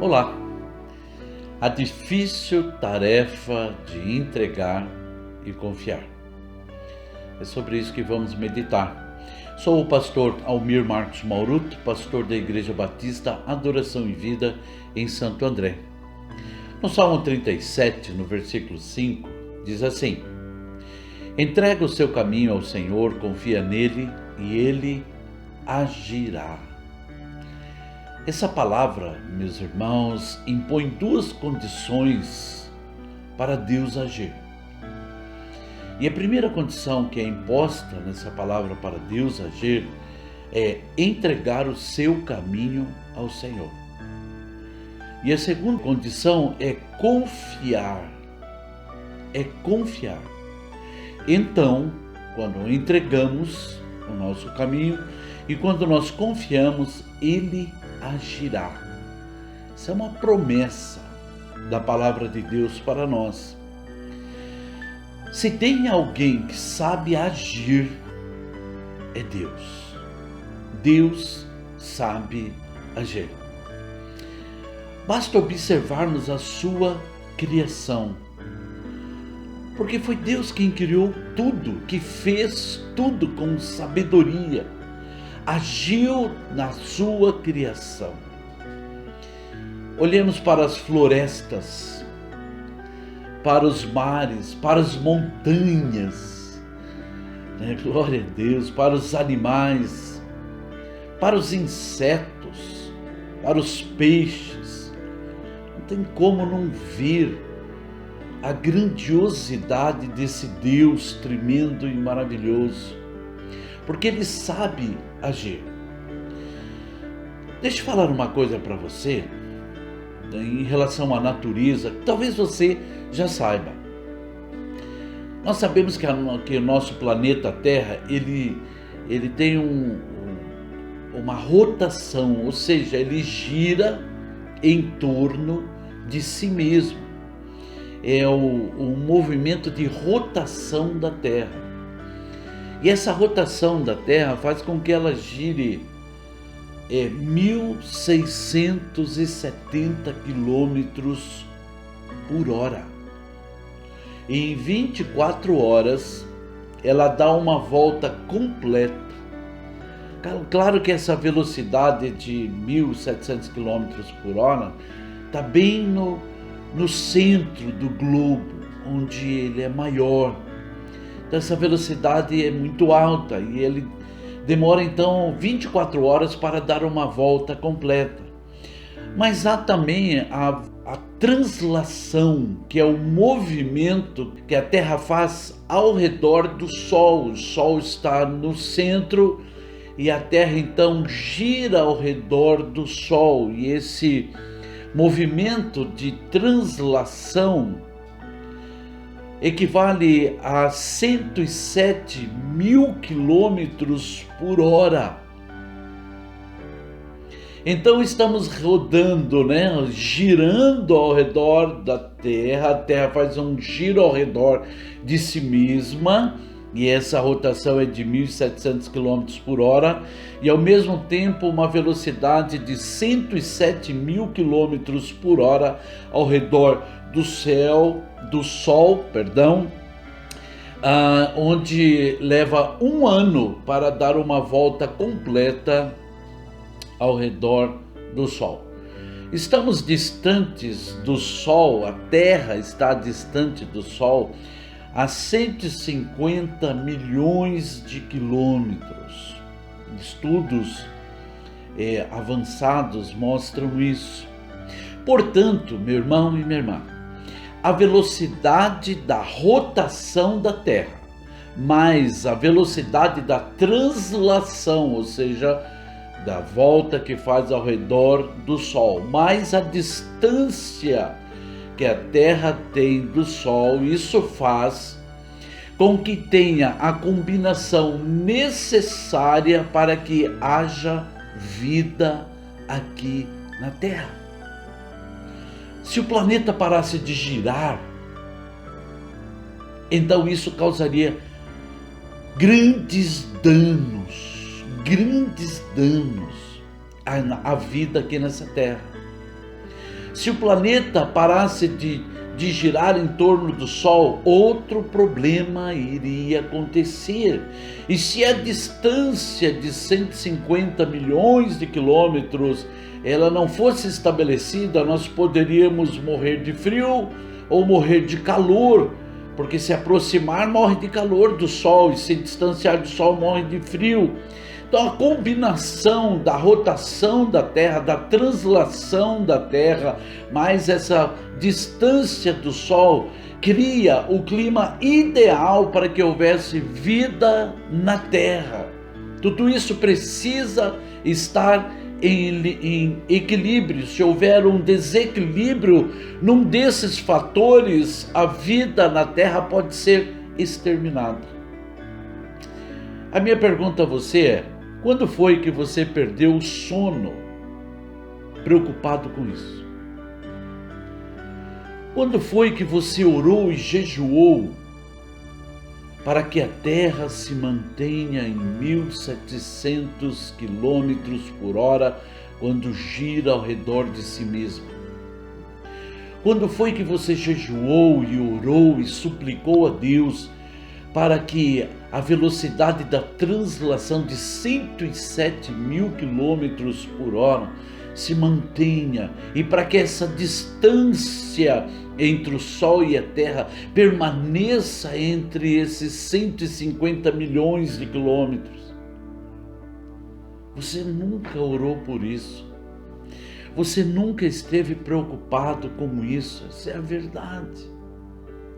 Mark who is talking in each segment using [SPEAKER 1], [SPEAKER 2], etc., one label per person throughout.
[SPEAKER 1] Olá! A difícil tarefa de entregar e confiar. É sobre isso que vamos meditar. Sou o pastor Almir Marcos Mauruto, pastor da Igreja Batista Adoração e Vida em Santo André. No Salmo 37, no versículo 5, diz assim: entrega o seu caminho ao Senhor, confia nele e ele agirá. Essa palavra, meus irmãos, impõe duas condições para Deus agir. E a primeira condição que é imposta nessa palavra para Deus agir é entregar o seu caminho ao Senhor. E a segunda condição é confiar. É confiar. Então, quando entregamos o nosso caminho e quando nós confiamos, Ele agirá. Isso é uma promessa da palavra de Deus para nós. Se tem alguém que sabe agir, é Deus. Deus sabe agir. Basta observarmos a sua criação, porque foi Deus quem criou tudo, que fez tudo com sabedoria, agiu na sua criação. Olhemos para as florestas, para os mares, para as montanhas, glória a Deus, para os animais, para os insetos, para os peixes. Não tem como não ver a grandiosidade desse Deus tremendo e maravilhoso, porque Ele sabe agir. Deixa eu falar uma coisa para você, em relação à natureza, que talvez você já saiba. Nós sabemos que o nosso planeta Terra, ele tem uma rotação, ou seja, ele gira em torno de si mesmo. É um movimento de rotação da Terra. E essa rotação da Terra faz com que ela gire 1.670 quilômetros por hora. Em 24 horas, ela dá uma volta completa. Claro que essa velocidade de 1.700 quilômetros por hora está bem no centro do globo, onde ele é maior. Então essa velocidade é muito alta e ele demora então 24 horas para dar uma volta completa. Mas há também a translação, que é o movimento que a Terra faz ao redor do Sol. O Sol está no centro e a Terra então gira ao redor do Sol. E esse movimento de translação equivale a 107 mil quilômetros por hora. Então estamos rodando, girando ao redor da Terra. A Terra faz um giro ao redor de si mesma, e essa rotação é de 1.700 km por hora, e ao mesmo tempo uma velocidade de 107 mil km por hora ao redor do Sol, onde leva um ano para dar uma volta completa ao redor do Sol. Estamos distantes do Sol, a Terra está distante do Sol a 150 milhões de quilômetros. Estudos avançados mostram isso. Portanto, meu irmão e minha irmã, a velocidade da rotação da Terra mais a velocidade da translação, ou seja, da volta que faz ao redor do Sol, mais a distância que a Terra tem do Sol, isso faz com que tenha a combinação necessária para que haja vida aqui na Terra. Se o planeta parasse de girar, então isso causaria grandes danos à vida aqui nessa terra. Se o planeta parasse de girar em torno do Sol, outro problema iria acontecer. E se a distância de 150 milhões de quilômetros ela não fosse estabelecida, nós poderíamos morrer de frio ou morrer de calor, porque se aproximar morre de calor do Sol e se distanciar do Sol morre de frio. Então a combinação da rotação da Terra, da translação da Terra, mais essa distância do Sol, cria o clima ideal para que houvesse vida na Terra. Tudo isso precisa estar em equilíbrio. Se houver um desequilíbrio num desses fatores, a vida na Terra pode ser exterminada. A minha pergunta a você é: quando foi que você perdeu o sono preocupado com isso? Quando foi que você orou e jejuou para que a Terra se mantenha em 1.700 quilômetros por hora quando gira ao redor de si mesma? Quando foi que você jejuou e orou e suplicou a Deus para que a velocidade da translação de 107 mil quilômetros por hora se mantenha e para que essa distância entre o Sol e a Terra permaneça entre esses 150 milhões de quilômetros? Você nunca orou por isso. Você nunca esteve preocupado com isso. Essa é a verdade.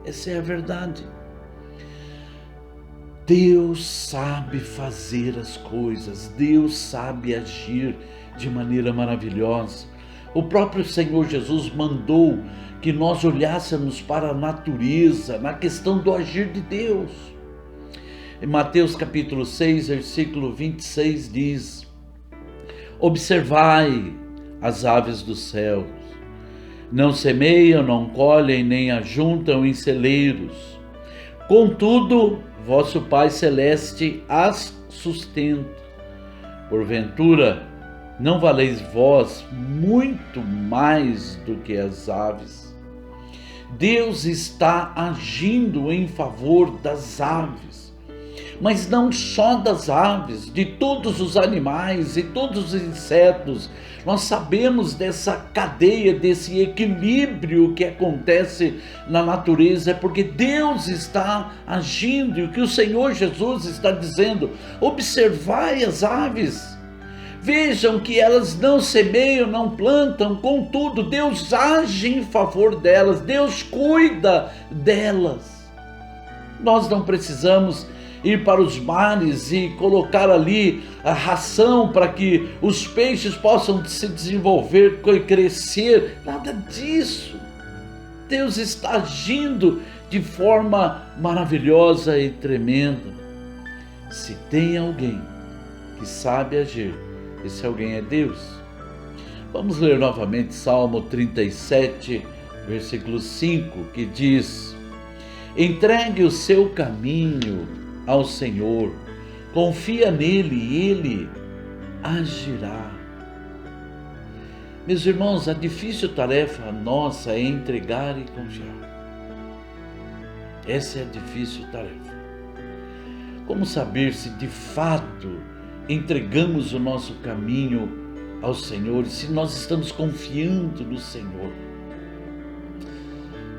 [SPEAKER 1] Essa é a verdade. Deus sabe fazer as coisas. Deus sabe agir de maneira maravilhosa. O próprio Senhor Jesus mandou que nós olhássemos para a natureza, na questão do agir de Deus. Em Mateus capítulo 6, versículo 26 diz: observai as aves dos céus, não semeiam, não colhem, nem ajuntam em celeiros, contudo, vosso Pai Celeste as sustenta. Porventura, não valeis vós muito mais do que as aves? Deus está agindo em favor das aves, mas não só das aves, de todos os animais e todos os insetos. Nós sabemos dessa cadeia, desse equilíbrio que acontece na natureza, é porque Deus está agindo, e o que o Senhor Jesus está dizendo: observai as aves, vejam que elas não semeiam, não plantam, contudo Deus age em favor delas, Deus cuida delas. Nós não precisamos ir para os mares e colocar ali a ração para que os peixes possam se desenvolver e crescer, nada disso. Deus está agindo de forma maravilhosa e tremenda. Se tem alguém que sabe agir, esse alguém é Deus. Vamos ler novamente Salmo 37, versículo 5, que diz: entregue o seu caminho ao Senhor, confia nele e ele agirá. Meus irmãos, a difícil tarefa nossa é entregar e confiar. Essa é a difícil tarefa. Como saber se de fato entregamos o nosso caminho ao Senhor, se nós estamos confiando no Senhor?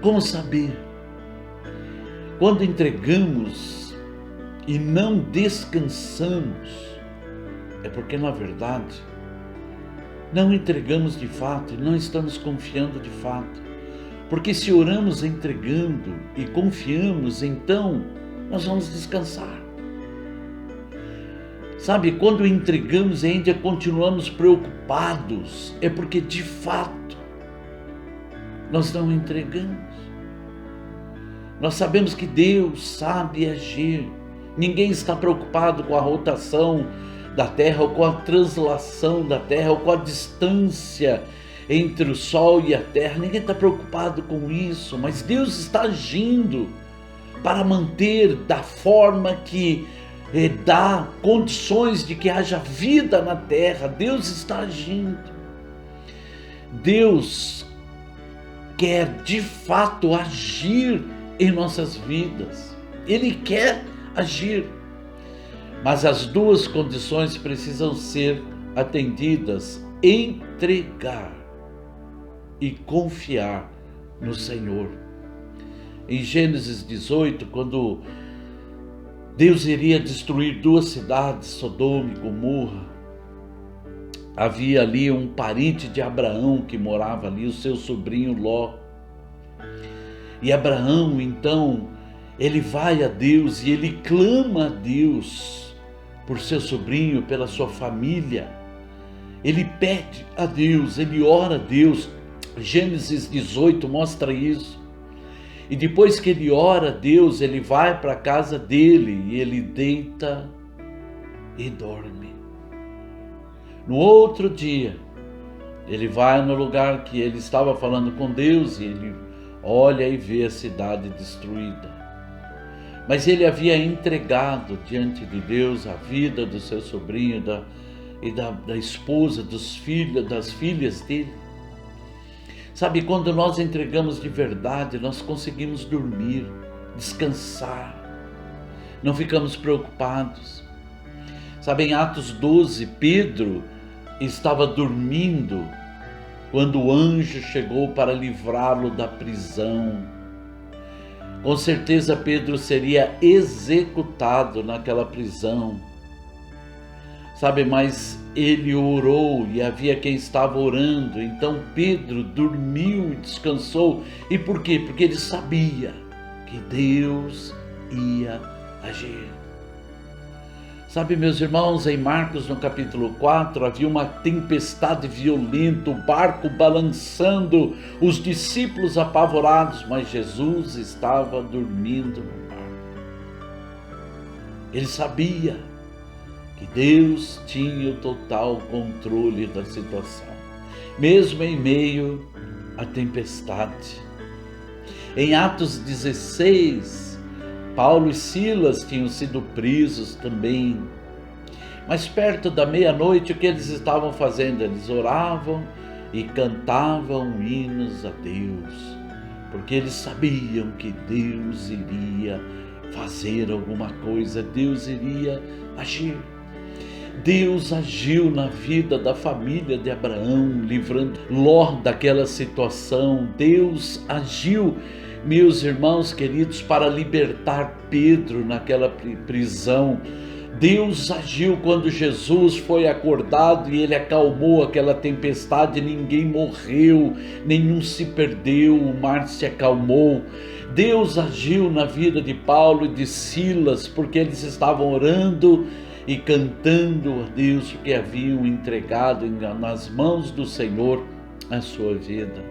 [SPEAKER 1] Como saber? Quando entregamos e não descansamos, é porque na verdade não entregamos de fato e não estamos confiando de fato. Porque se oramos entregando e confiamos, então nós vamos descansar. Sabe, quando entregamos e ainda continuamos preocupados, é porque de fato nós não entregamos. Nós sabemos que Deus sabe agir. Ninguém está preocupado com a rotação da Terra, ou com a translação da Terra, ou com a distância entre o Sol e a Terra. Ninguém está preocupado com isso, mas Deus está agindo para manter da forma que dá condições de que haja vida na Terra. Deus está agindo. Deus quer de fato agir em nossas vidas. Ele quer agir. Mas as duas condições precisam ser atendidas: entregar e confiar no Senhor. Em Gênesis 18, quando Deus iria destruir 2 cidades, Sodoma e Gomorra, havia ali um parente de Abraão que morava ali, o seu sobrinho Ló. E Abraão, então, ele vai a Deus e ele clama a Deus por seu sobrinho, pela sua família. Ele pede a Deus, ele ora a Deus. Gênesis 18 mostra isso. E depois que ele ora a Deus, ele vai para a casa dele e ele deita e dorme. No outro dia, ele vai no lugar que ele estava falando com Deus e ele olha e vê a cidade destruída. Mas ele havia entregado diante de Deus a vida do seu sobrinho da esposa, dos filhos, das filhas dele. Sabe, quando nós entregamos de verdade, nós conseguimos dormir, descansar, não ficamos preocupados. Sabe, em Atos 12, Pedro estava dormindo quando o anjo chegou para livrá-lo da prisão. Com certeza Pedro seria executado naquela prisão. Sabe, mas ele orou e havia quem estava orando. Então Pedro dormiu e descansou. E por quê? Porque ele sabia que Deus ia agir. Sabe, meus irmãos, em Marcos no capítulo 4, havia uma tempestade violenta, o barco balançando, os discípulos apavorados, mas Jesus estava dormindo no barco. Ele sabia que Deus tinha o total controle da situação, mesmo em meio à tempestade. Em Atos 16, Paulo e Silas tinham sido presos também. Mas perto da meia-noite, o que eles estavam fazendo? Eles oravam e cantavam hinos a Deus, porque eles sabiam que Deus iria fazer alguma coisa, Deus iria agir. Deus agiu na vida da família de Abraão, livrando Ló daquela situação. Deus agiu, meus irmãos queridos, para libertar Pedro naquela prisão. Deus agiu quando Jesus foi acordado e ele acalmou aquela tempestade. Ninguém morreu, nenhum se perdeu, o mar se acalmou. Deus agiu na vida de Paulo e de Silas, porque eles estavam orando e cantando a Deus, porque haviam entregado nas mãos do Senhor a sua vida.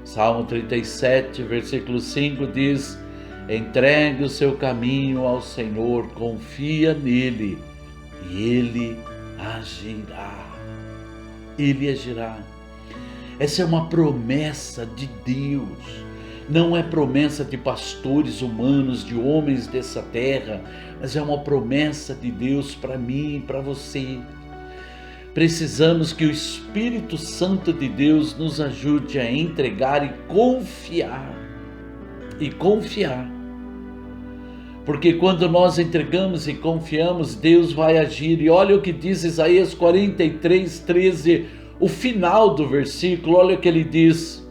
[SPEAKER 1] Salmo 37, versículo 5 diz: entregue o seu caminho ao Senhor, confia nele e ele agirá. Ele agirá. Essa é uma promessa de Deus. Não é promessa de pastores humanos, de homens dessa terra, mas é uma promessa de Deus para mim e para você. Precisamos que o Espírito Santo de Deus nos ajude a entregar e confiar. E confiar. Porque quando nós entregamos e confiamos, Deus vai agir. E olha o que diz Isaías 43, 13, o final do versículo, olha o que ele diz: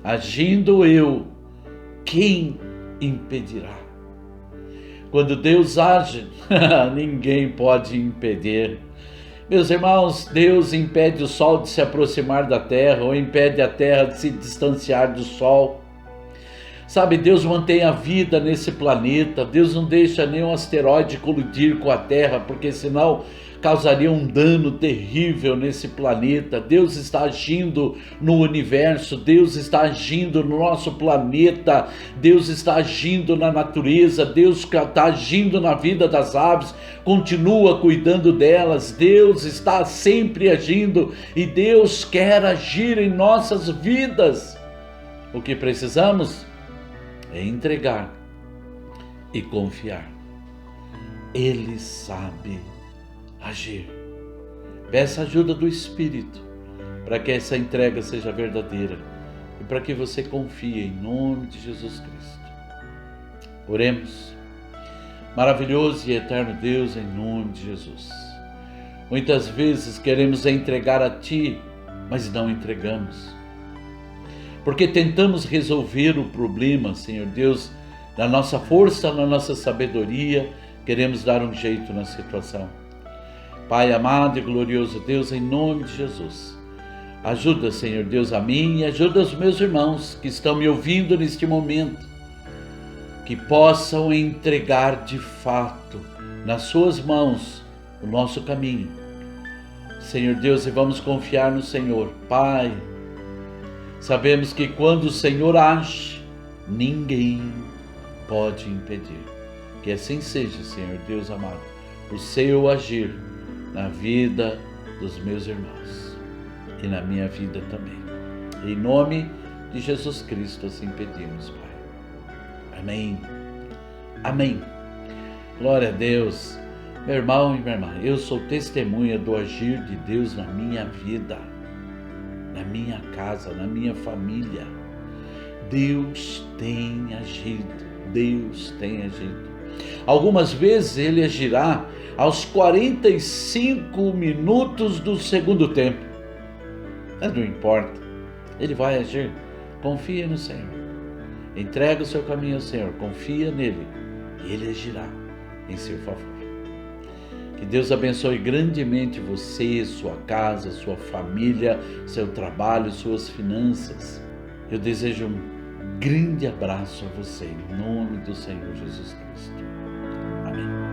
[SPEAKER 1] agindo eu, quem impedirá? Quando Deus age, ninguém pode impedir. Meus irmãos, Deus impede o sol de se aproximar da terra, ou impede a terra de se distanciar do sol. Sabe, Deus mantém a vida nesse planeta. Deus não deixa nenhum asteroide colidir com a terra, porque senão causaria um dano terrível nesse planeta. Deus está agindo no universo, Deus está agindo no nosso planeta, Deus está agindo na natureza, Deus está agindo na vida das aves, continua cuidando delas. Deus está sempre agindo e Deus quer agir em nossas vidas. O que precisamos é entregar e confiar. Ele sabe agir. Peça ajuda do Espírito para que essa entrega seja verdadeira e para que você confie em nome de Jesus Cristo. Oremos. Maravilhoso e eterno Deus, em nome de Jesus. Muitas vezes queremos entregar a Ti, mas não entregamos. Porque tentamos resolver o problema, Senhor Deus, na nossa força, na nossa sabedoria, queremos dar um jeito na situação. Pai amado e glorioso Deus, em nome de Jesus, ajuda, Senhor Deus, a mim e ajuda os meus irmãos que estão me ouvindo neste momento, que possam entregar de fato nas suas mãos o nosso caminho. Senhor Deus, e vamos confiar no Senhor. Pai, sabemos que quando o Senhor age, ninguém pode impedir. Que assim seja, Senhor Deus amado, o seu agir na vida dos meus irmãos e na minha vida também. Em nome de Jesus Cristo assim pedimos, Pai. Amém. Amém. Glória a Deus. Meu irmão e minha irmã, eu sou testemunha do agir de Deus na minha vida, na minha casa, na minha família. Deus tem agido. Deus tem agido. Algumas vezes Ele agirá aos 45 minutos do segundo tempo. Mas não importa. Ele vai agir. Confia no Senhor. Entrega o seu caminho ao Senhor. Confia nele. E Ele agirá em seu favor. Que Deus abençoe grandemente você, sua casa, sua família, seu trabalho, suas finanças. Eu desejo um grande abraço a você, em nome do Senhor Jesus Cristo. Amém.